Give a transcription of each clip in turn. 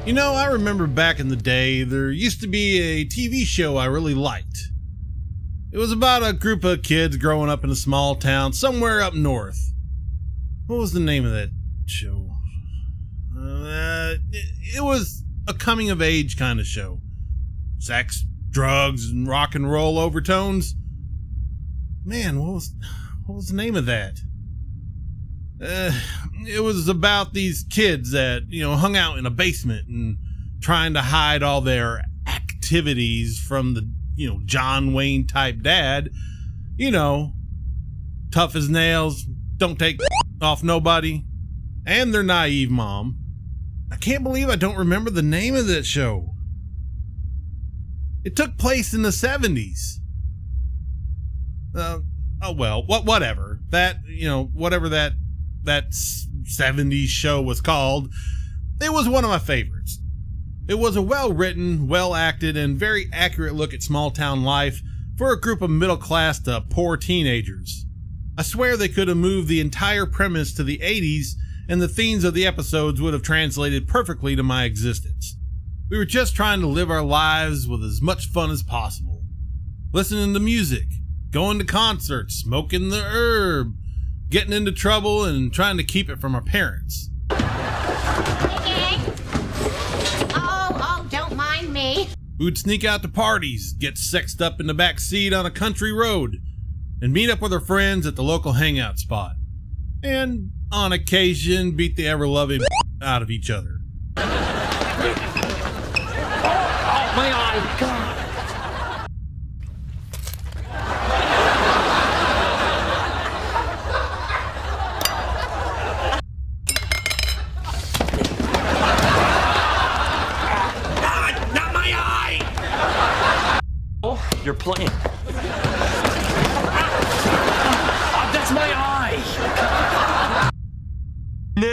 You know, I remember back in the day, there used to be a TV show I really liked. It was about a group of kids growing up in a small town somewhere up north. What was the name of that show? It was a coming of age kind of show. Sex, drugs, and rock and roll overtones. Man, what was the name of that? It was about these kids that, hung out in a basement and trying to hide all their activities from the, John Wayne type dad. Tough as nails, don't take off nobody, and their naive mom. I can't believe I don't remember the name of that show. It took place in the 70s. Whatever. Whatever that 70s show was called, it was one of my favorites. It was a well-written, well-acted, and very accurate look at small-town life for a group of middle-class to poor teenagers. I swear they could have moved the entire premise to the 80s, and the themes of the episodes would have translated perfectly to my existence. We were just trying to live our lives with as much fun as possible. Listening to music, going to concerts, smoking the herb, getting into trouble, and trying to keep it from our parents. Oh, don't mind me. We'd sneak out to parties, get sexed up in the back seat on a country road, and meet up with our friends at the local hangout spot. And, on occasion, beat the ever-loving out of each other. Oh, my eye, God. You're playing. That's my eye! No!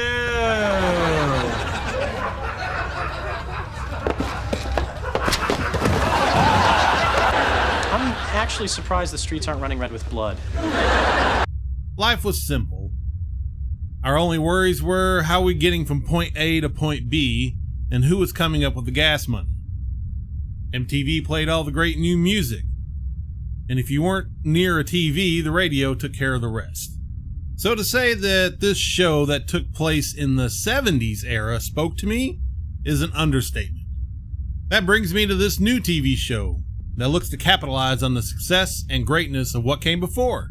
I'm actually surprised the streets aren't running red with blood. Life was simple. Our only worries were how we getting from point A to point B, and who was coming up with the gas money. MTV played all the great new music, and if you weren't near a TV, the radio took care of the rest. So to say that this show that took place in the 70s era spoke to me is an understatement. That brings me to this new TV show that looks to capitalize on the success and greatness of what came before.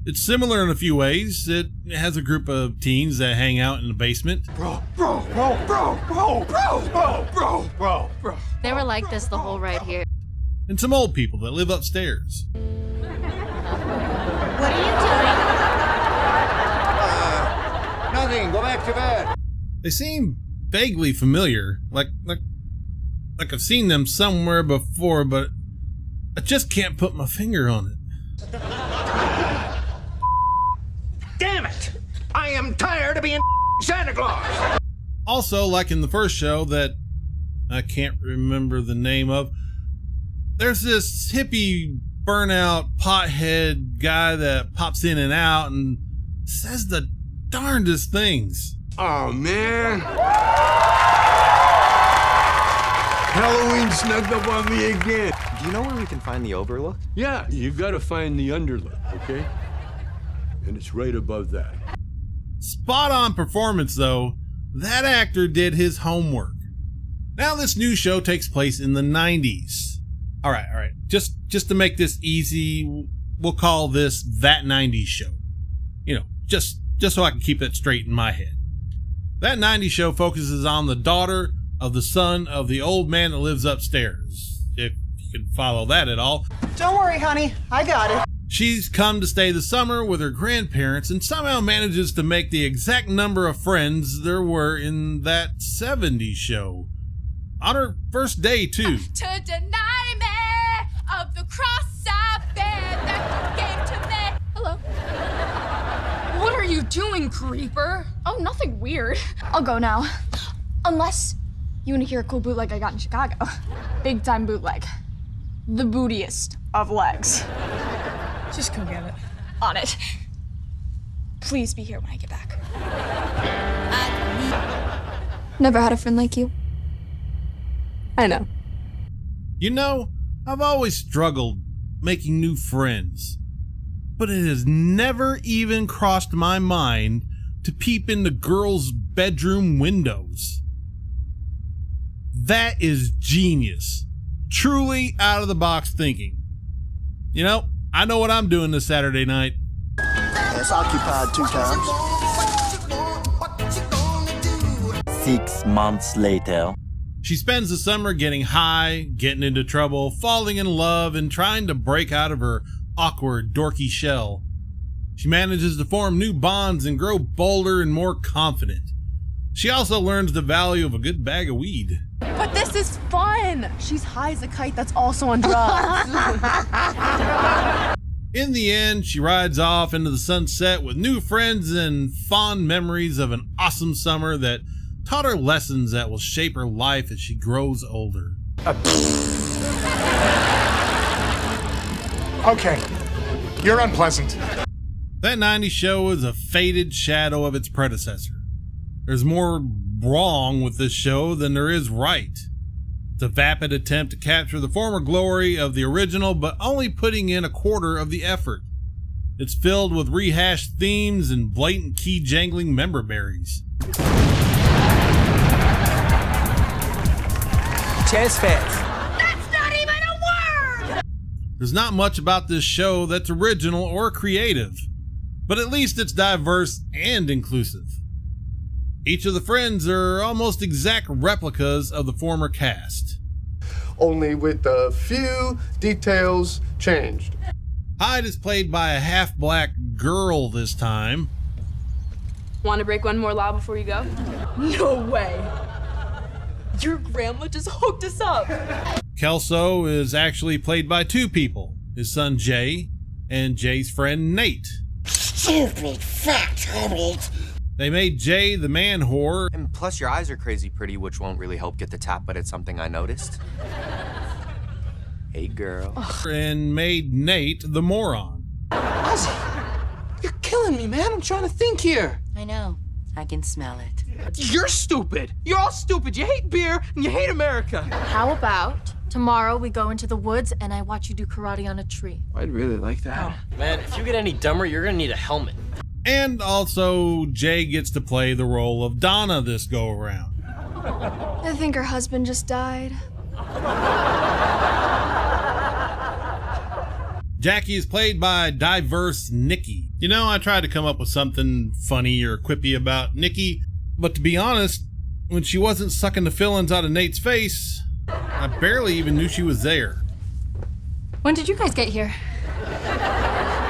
It's similar in a few ways. It has a group of teens that hang out in the basement. Bro. They were like this the whole ride here. And some old people that live upstairs. What are you doing? Nothing. Go back to bed. They seem vaguely familiar, like I've seen them somewhere before, but I just can't put my finger on it. Damn it! I am tired of being Santa Claus. Also, like in the first show that I can't remember the name of, there's this hippie burnout pothead guy that pops in and out and says the darndest things. Oh, man. Halloween snuck up on me again. Do you know where we can find the overlook? Yeah, you gotta find the underlook, okay? And it's right above that. Spot on performance though. That actor did his homework. Now this new show takes place in the 90s. All right. Just to make this easy, we'll call this That 90s Show. Just so I can keep it straight in my head. That 90s show focuses on the daughter of the son of the old man that lives upstairs. If you can follow that at all. Don't worry, honey. I got it. She's come to stay the summer with her grandparents and somehow manages to make the exact number of friends there were in that 70s show. On her first day, too. To deny me of the cross I bear that you gave to me. Hello. What are you doing, creeper? Oh, nothing weird. I'll go now. Unless you want to hear a cool bootleg I got in Chicago. Big time bootleg. The bootiest of legs. Just go get it. On it. Please be here when I get back. Never had a friend like you. I know. You know, I've always struggled making new friends, but it has never even crossed my mind to peep into girls' bedroom windows. That is genius. Truly out of the box thinking. You know, I know what I'm doing this Saturday night. It's occupied 2 times. 6 months later. She spends the summer getting high, getting into trouble, falling in love, and trying to break out of her awkward, dorky shell. She manages to form new bonds and grow bolder and more confident. She also learns the value of a good bag of weed. But this is fun. She's high as a kite that's also on drugs. In the end, she rides off into the sunset with new friends and fond memories of an awesome summer that taught her lessons that will shape her life as she grows older. Okay, you're unpleasant. That 90s show is a faded shadow of its predecessor. There's more wrong with this show than there is right. It's a vapid attempt to capture the former glory of the original, but only putting in a quarter of the effort. It's filled with rehashed themes and blatant key jangling member berries. Chest fast. That's not even a word! There's not much about this show that's original or creative, but at least it's diverse and inclusive. Each of the friends are almost exact replicas of the former cast. Only with a few details changed. Hyde is played by a half-black girl this time. Want to break one more law before you go? No way. Your grandma just hooked us up. Kelso is actually played by 2 people, his son Jay and Jay's friend Nate. Stupid fat hobbit. They made Jay the man whore And plus, your eyes are crazy pretty, which won't really help get the tap, but it's something I noticed. Hey, girl. and made Nate the moron. Ozzy, you're killing me, man. I'm trying to think here. I know. I can smell it. You're stupid. You're all stupid. You hate beer and you hate America. How about tomorrow we go into the woods and I watch you do karate on a tree? I'd really like that. Man, if you get any dumber, you're gonna need a helmet. And also, Jay gets to play the role of Donna this go-around. I think her husband just died. Jackie is played by diverse Nikki. You know, I tried to come up with something funny or quippy about Nikki, but to be honest, when she wasn't sucking the fillings out of Nate's face, I barely even knew she was there. When did you guys get here?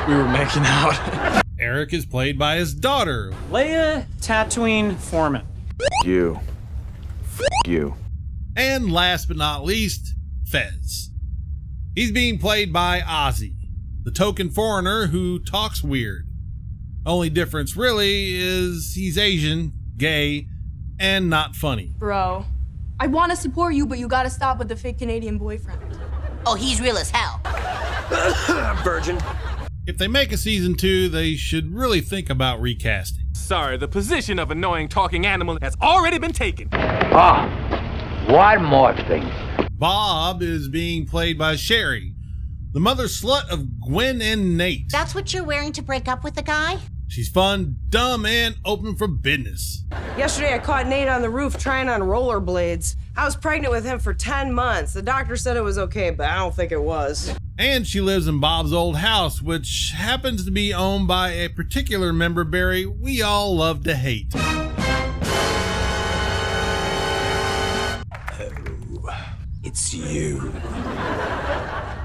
We were making out. Eric is played by his daughter. Leia Tatooine Foreman. You. You. And last but not least, Fez. He's being played by Ozzy, the token foreigner who talks weird. Only difference really is he's Asian, gay, and not funny. Bro, I want to support you, but you gotta stop with the fake Canadian boyfriend. Oh, he's real as hell. Virgin. If they make a season 2, they should really think about recasting. Sorry, the position of annoying talking animal has already been taken. One more thing. Bob is being played by Sherry, the mother slut of Gwen and Nate. That's what you're wearing to break up with the guy? She's fun, dumb, and open for business. Yesterday, I caught Nate on the roof trying on rollerblades. I was pregnant with him for 10 months. The doctor said it was okay, but I don't think it was. And she lives in Bob's old house, which happens to be owned by a particular member berry we all love to hate. It's you.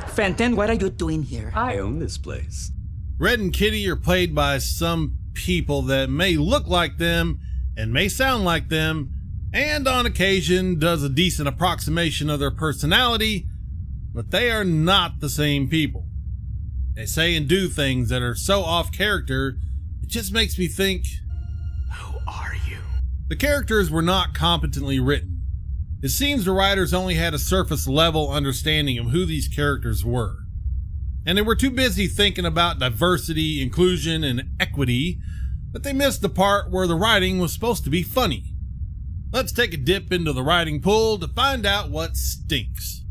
Fenton, what are you doing here? I own this place. Red and Kitty are played by some people that may look like them and may sound like them, and on occasion does a decent approximation of their personality, but they are not the same people. They say and do things that are so off character, it just makes me think, Who are you? the characters were not competently written. It seems the writers only had a surface level understanding of who these characters were, and they were too busy thinking about diversity, inclusion, and equity that they missed the part where the writing was supposed to be funny. Let's take a dip into the writing pool to find out what stinks.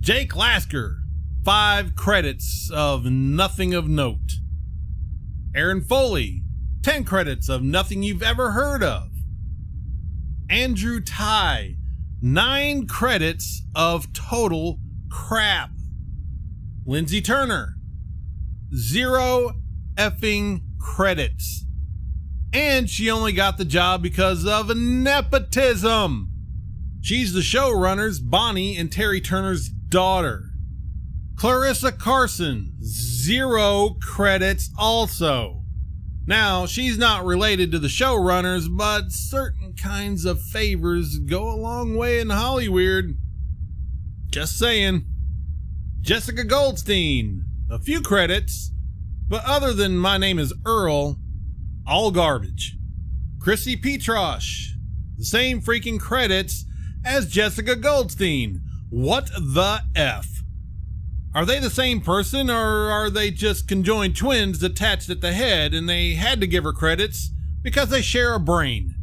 Jake Lasker, 5 credits of nothing of note. Aaron Foley, 10 credits of nothing you've ever heard of. Andrew Ty, 9 credits of total crap. Lindsay Turner, 0 effing credits. And she only got the job because of nepotism. She's the showrunners Bonnie and Terry Turner's daughter. Clarissa Carson, 0 credits also. Now, she's not related to the showrunners, but certain kinds of favors go a long way in Hollywood. Just saying. Jessica Goldstein, a few credits, but other than My Name is Earl, all garbage. Chrissy Petrosh, the same freaking credits as Jessica Goldstein. What the F? Are they the same person, or are they just conjoined twins attached at the head and they had to give her credits because they share a brain?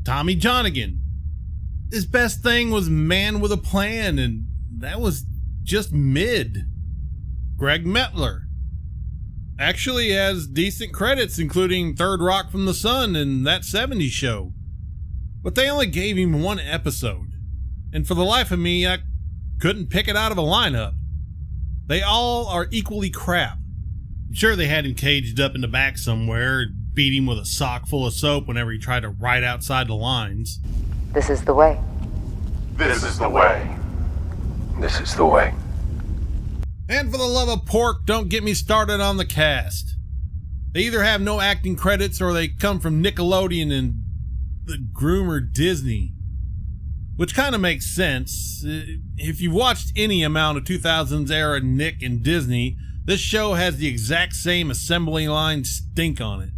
Tommy Johnigan. His best thing was Man with a Plan, and that was just mid. Greg Metler actually has decent credits, including Third Rock from the Sun and That 70s Show. But they only gave him 1 episode, and for the life of me, I couldn't pick it out of a lineup. They all are equally crap. I'm sure they had him caged up in the back somewhere and beat him with a sock full of soap whenever he tried to write outside the lines. This is the way. This is the way. This is the way. And for the love of pork, don't get me started on the cast. They either have no acting credits or they come from Nickelodeon and the groomer Disney. Which kind of makes sense. If you've watched any amount of 2000s era Nick and Disney, this show has the exact same assembly line stink on it.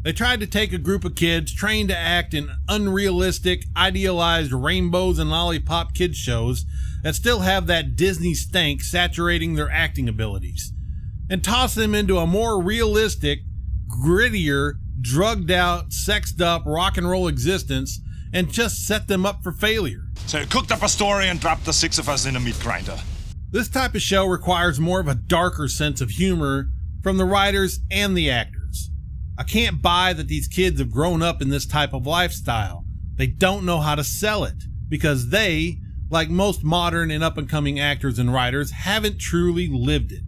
They tried to take a group of kids trained to act in unrealistic, idealized rainbows and lollipop kids shows that still have that Disney stank saturating their acting abilities, and toss them into a more realistic, grittier, drugged out, sexed up rock and roll existence and just set them up for failure. So you cooked up a story and dropped the 6 of us in a meat grinder. This type of show requires more of a darker sense of humor from the writers and the actors. I can't buy that these kids have grown up in this type of lifestyle. They don't know how to sell it because they, like most modern and up-and-coming actors and writers, haven't truly lived it.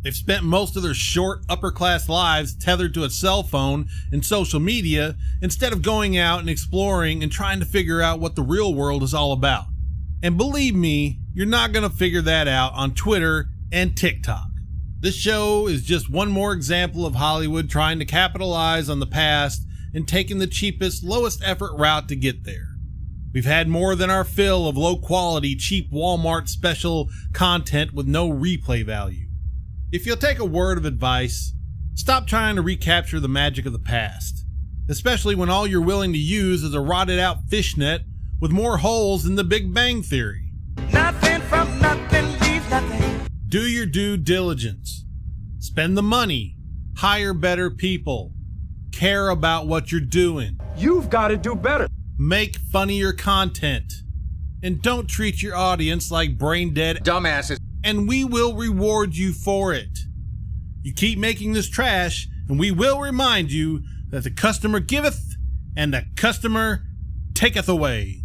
They've spent most of their short, upper-class lives tethered to a cell phone and social media instead of going out and exploring and trying to figure out what the real world is all about. And believe me, you're not going to figure that out on Twitter and TikTok. This show is just one more example of Hollywood trying to capitalize on the past and taking the cheapest, lowest effort route to get there. We've had more than our fill of low-quality, cheap Walmart special content with no replay value. If you'll take a word of advice, stop trying to recapture the magic of the past, especially when all you're willing to use is a rotted out fishnet with more holes than the Big Bang Theory. Nothing from nothing leaves nothing. Do your due diligence. Spend the money. Hire better people. Care about what you're doing. You've got to do better. Make funnier content. And don't treat your audience like brain-dead dumbasses. And we will reward you for it. You keep making this trash, and we will remind you that the customer giveth, and the customer taketh away.